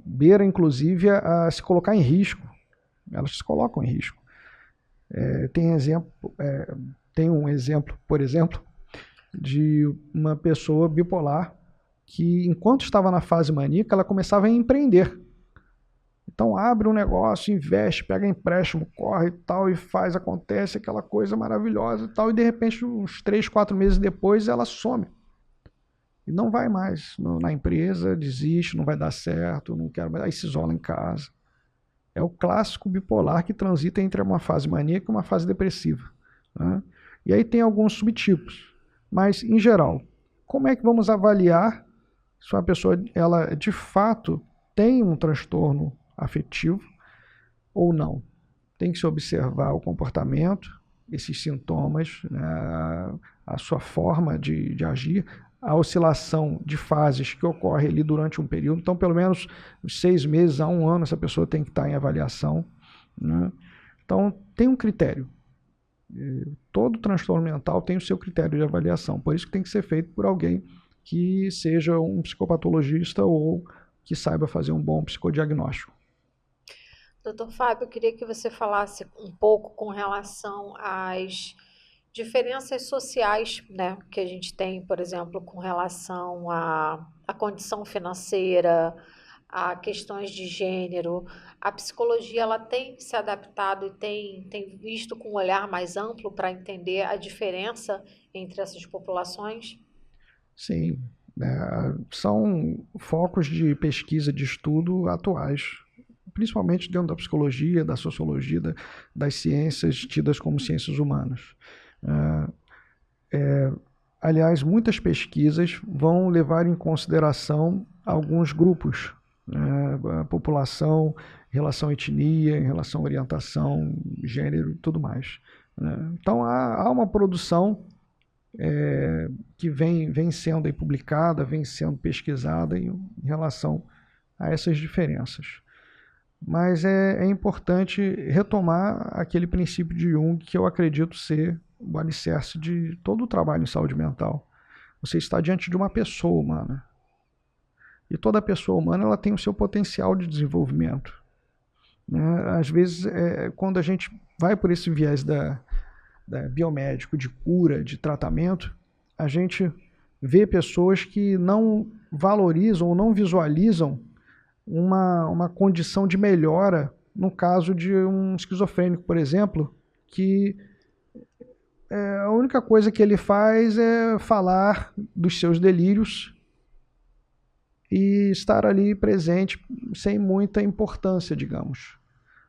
beira inclusive a se colocar em risco. Elas se colocam em risco. Tem um exemplo, por exemplo, de uma pessoa bipolar que, enquanto estava na fase maníaca, ela começava a empreender. Então abre um negócio, investe, pega empréstimo, corre e tal, e faz, acontece aquela coisa maravilhosa e tal, e de repente, uns 3, 4 meses depois, ela some. E não vai mais na empresa, desiste, não vai dar certo, não quero mais, aí se isola em casa. É o clássico bipolar que transita entre uma fase maníaca e uma fase depressiva, né? E aí tem alguns subtipos, mas em geral, como é que vamos avaliar se uma pessoa ela de fato tem um transtorno afetivo ou não? Tem que se observar o comportamento, esses sintomas, né, a sua forma de agir, a oscilação de fases que ocorre ali durante um período. Então, pelo menos 6 meses a 1 ano, essa pessoa tem que estar em avaliação, né? Então, tem um critério. Todo transtorno mental tem o seu critério de avaliação. Por isso que tem que ser feito por alguém que seja um psicopatologista ou que saiba fazer um bom psicodiagnóstico. Doutor Fábio, eu queria que você falasse um pouco com relação às diferenças sociais, né, que a gente tem, por exemplo, com relação à condição financeira, a questões de gênero. A psicologia ela tem se adaptado e tem visto com um olhar mais amplo para entender a diferença entre essas populações? Sim, são focos de pesquisa, de estudo atuais, principalmente dentro da psicologia, da sociologia, das ciências tidas como ciências humanas. Aliás, muitas pesquisas vão levar em consideração alguns grupos, né? A população, em relação à etnia, em relação à orientação, gênero e tudo mais, né? Então, há uma produção que vem sendo aí publicada, vem sendo pesquisada em relação a essas diferenças. Mas é importante retomar aquele princípio de Jung que eu acredito ser o alicerce de todo o trabalho em saúde mental. Você está diante de uma pessoa humana. E toda pessoa humana ela tem o seu potencial de desenvolvimento, né? Às vezes, quando a gente vai por esse viés da biomédico, de cura, de tratamento, a gente vê pessoas que não valorizam ou não visualizam uma condição de melhora no caso de um esquizofrênico, por exemplo, que a única coisa que ele faz é falar dos seus delírios e estar ali presente sem muita importância, digamos.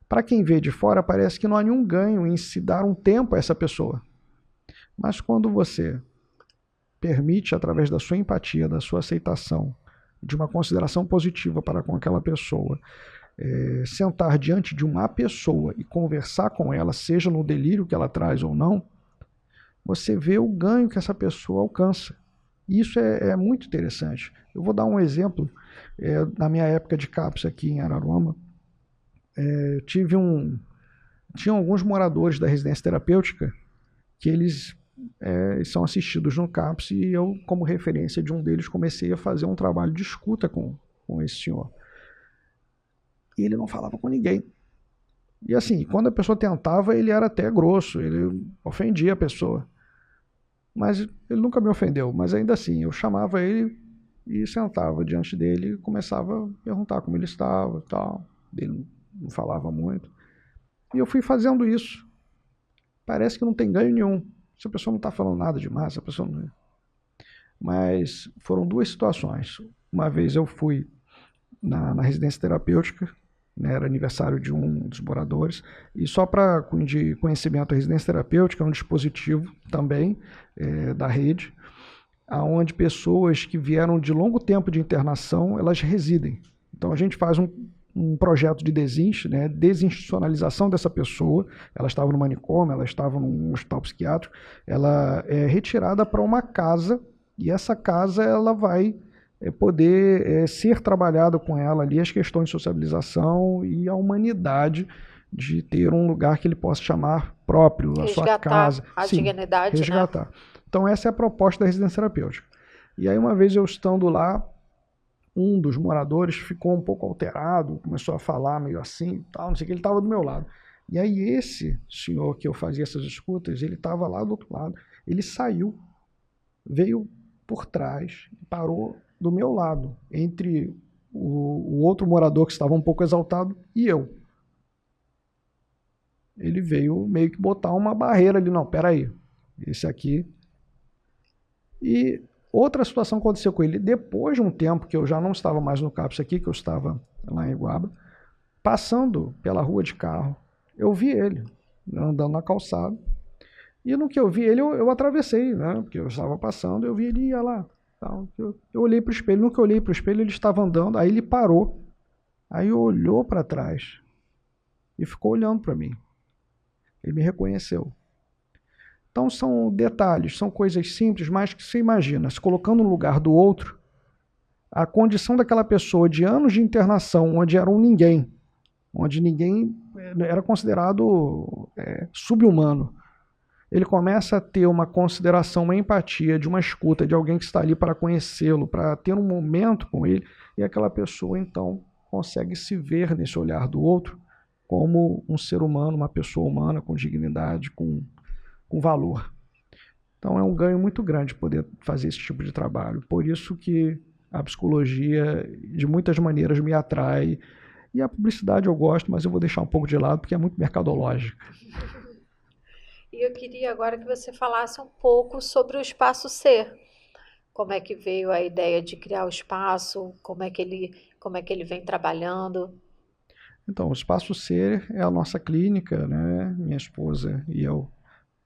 Para quem vê de fora, parece que não há nenhum ganho em se dar um tempo a essa pessoa. Mas quando você permite, através da sua empatia, da sua aceitação, de uma consideração positiva para com aquela pessoa, sentar diante de uma pessoa e conversar com ela, seja no delírio que ela traz ou não, você vê o ganho que essa pessoa alcança. Isso é muito interessante. Eu vou dar um exemplo. Na minha época de CAPS aqui em Araruama, tinha alguns moradores da residência terapêutica que eles são assistidos no CAPS e eu, como referência de um deles, comecei a fazer um trabalho de escuta com esse senhor. E ele não falava com ninguém. E assim, quando a pessoa tentava, ele era até grosso, ele ofendia a pessoa. Mas ele nunca me ofendeu, mas ainda assim, eu chamava ele e sentava diante dele e começava a perguntar como ele estava e tal. Ele não falava muito. E eu fui fazendo isso. Parece que não tem ganho nenhum. Essa pessoa não está falando nada demais, essa pessoa não... Mas foram duas situações. Uma vez eu fui na residência terapêutica, né, era aniversário de um dos moradores, e só para de conhecimento, a residência terapêutica é um dispositivo também da rede, onde pessoas que vieram de longo tempo de internação, elas residem. Então a gente faz um projeto de né, desinstitucionalização dessa pessoa. Ela estava no manicômio, ela estava num hospital psiquiátrico, ela é retirada para uma casa, e essa casa ela vai poder ser trabalhado com ela ali as questões de sociabilização e a humanidade de ter um lugar que ele possa chamar próprio, a sua casa. A dignidade, resgatar. Né? Então essa é a proposta da residência terapêutica. E aí uma vez eu estando lá, um dos moradores ficou um pouco alterado, começou a falar meio assim, tal, não sei o que, ele estava do meu lado. E aí esse senhor que eu fazia essas escutas, ele estava lá do outro lado, ele saiu, veio por trás, parou do meu lado, entre o outro morador que estava um pouco exaltado e eu. Ele veio meio que botar uma barreira ali, não, peraí, esse aqui. E outra situação aconteceu com ele, depois de um tempo que eu já não estava mais no CAPS aqui, que eu estava lá em Iguaba, passando pela rua de carro, eu vi ele andando na calçada, e no que eu vi ele, eu atravessei, né, porque eu estava passando, eu vi ele ia lá. Eu olhei para o espelho, no que eu olhei para o espelho, ele estava andando, aí ele parou, aí olhou para trás e ficou olhando para mim. Ele me reconheceu. Então são detalhes, são coisas simples, mas que você imagina, se colocando no lugar do outro, a condição daquela pessoa de anos de internação, onde era um ninguém, onde ninguém era considerado sub-humano, ele começa a ter uma consideração, uma empatia, de uma escuta, de alguém que está ali para conhecê-lo, para ter um momento com ele, e aquela pessoa, então, consegue se ver nesse olhar do outro como um ser humano, uma pessoa humana, com dignidade, com valor. Então, é um ganho muito grande poder fazer esse tipo de trabalho. Por isso que a psicologia, de muitas maneiras, me atrai. E a publicidade eu gosto, mas eu vou deixar um pouco de lado, porque é muito mercadológica. E eu queria agora que você falasse um pouco sobre o Espaço Ser. Como é que veio a ideia de criar o espaço? Como é que ele vem trabalhando? Então, o Espaço Ser é a nossa clínica, né? Minha esposa e eu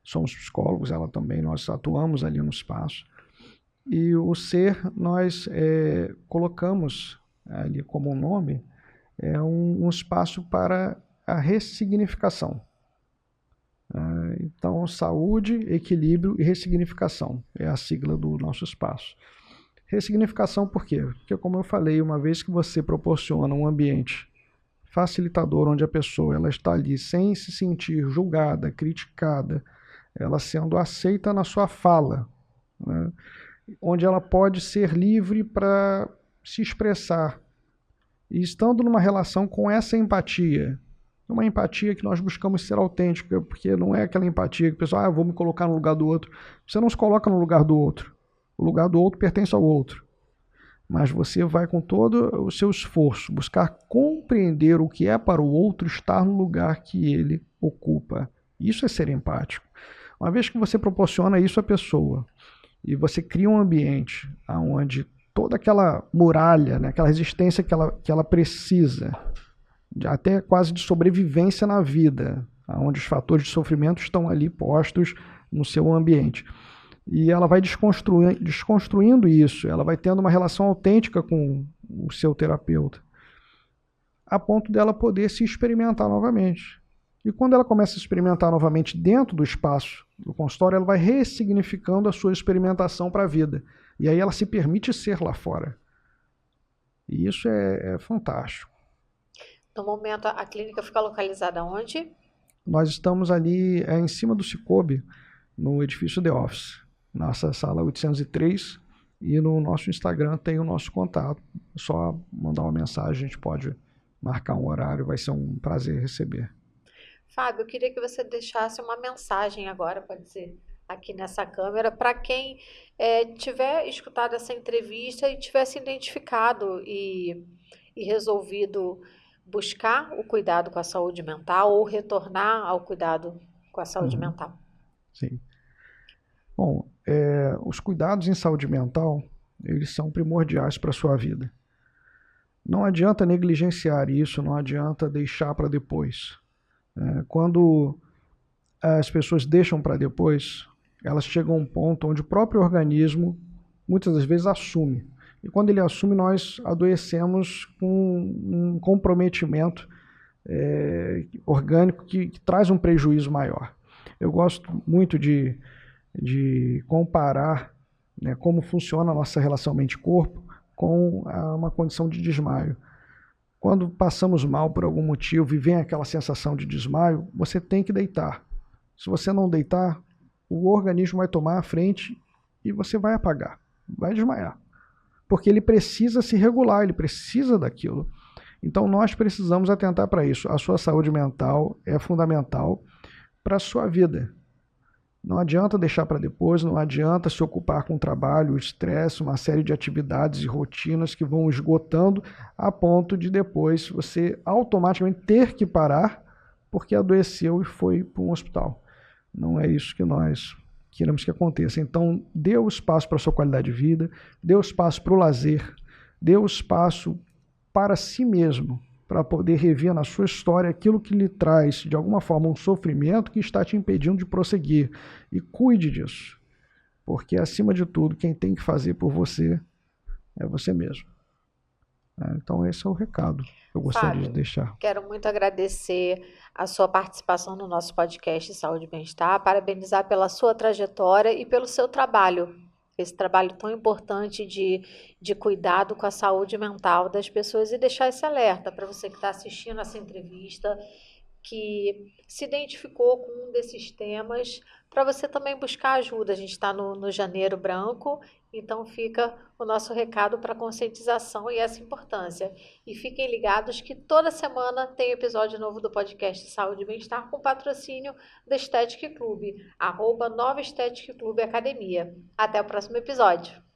somos psicólogos, ela também, nós atuamos ali no espaço. E o Ser, nós colocamos ali como nome, um espaço para a ressignificação. Então, saúde, equilíbrio e ressignificação é a sigla do nosso espaço. Ressignificação por quê? Porque, como eu falei, uma vez que você proporciona um ambiente facilitador, onde a pessoa ela está ali sem se sentir julgada, criticada, ela sendo aceita na sua fala, né? Onde ela pode ser livre para se expressar. E estando numa relação com essa empatia, uma empatia que nós buscamos ser autêntica, porque não é aquela empatia que o pessoal, eu vou me colocar no lugar do outro. Você não se coloca no lugar do outro. O lugar do outro pertence ao outro. Mas você vai com todo o seu esforço buscar compreender o que é para o outro estar no lugar que ele ocupa. Isso é ser empático. Uma vez que você proporciona isso à pessoa e você cria um ambiente onde toda aquela muralha, né, aquela resistência que ela precisa, até quase de sobrevivência na vida, onde os fatores de sofrimento estão ali postos no seu ambiente. E ela vai desconstruindo isso, ela vai tendo uma relação autêntica com o seu terapeuta, a ponto dela poder se experimentar novamente. E quando ela começa a experimentar novamente dentro do espaço do consultório, ela vai ressignificando a sua experimentação para a vida. E aí ela se permite ser lá fora. E isso é fantástico. No momento, a clínica fica localizada onde? Nós estamos ali em cima do Cicobi, no edifício The Office. Nossa sala 803, e no nosso Instagram tem o nosso contato. É só mandar uma mensagem, a gente pode marcar um horário, vai ser um prazer receber. Fábio, eu queria que você deixasse uma mensagem agora, pode ser aqui nessa câmera, para quem tiver escutado essa entrevista e tiver se identificado e resolvido buscar o cuidado com a saúde mental ou retornar ao cuidado com a saúde mental. Sim. Bom, os cuidados em saúde mental, eles são primordiais para a sua vida. Não adianta negligenciar isso, não adianta deixar para depois. Quando as pessoas deixam para depois, elas chegam a um ponto onde o próprio organismo, muitas das vezes, assume. E quando ele assume, nós adoecemos com um comprometimento orgânico que traz um prejuízo maior. Eu gosto muito de comparar, né, como funciona a nossa relação mente-corpo com uma condição de desmaio. Quando passamos mal por algum motivo e vem aquela sensação de desmaio, você tem que deitar. Se você não deitar, o organismo vai tomar a frente e você vai apagar, vai desmaiar. Porque ele precisa se regular, ele precisa daquilo. Então nós precisamos atentar para isso. A sua saúde mental é fundamental para a sua vida. Não adianta deixar para depois, não adianta se ocupar com o trabalho, o estresse, uma série de atividades e rotinas que vão esgotando a ponto de depois você automaticamente ter que parar porque adoeceu e foi para um hospital. Não é isso que nós queremos que aconteça. Então, dê o espaço para a sua qualidade de vida, dê o espaço para o lazer, dê o espaço para si mesmo, para poder rever na sua história aquilo que lhe traz, de alguma forma, um sofrimento que está te impedindo de prosseguir. E cuide disso, porque, acima de tudo, quem tem que fazer por você é você mesmo. Então, esse é o recado que eu gostaria de deixar. Quero muito agradecer a sua participação no nosso podcast Saúde e Bem-Estar, parabenizar pela sua trajetória e pelo seu trabalho. Esse trabalho tão importante de cuidado com a saúde mental das pessoas e deixar esse alerta para você que está assistindo essa entrevista, que se identificou com um desses temas, para você também buscar ajuda. A gente está no Janeiro Branco, então fica o nosso recado para conscientização e essa importância. E fiquem ligados que toda semana tem episódio novo do podcast Saúde e Bem-Estar com patrocínio da Aesthetic Club, @Nova Aesthetic Club Academia. Até o próximo episódio.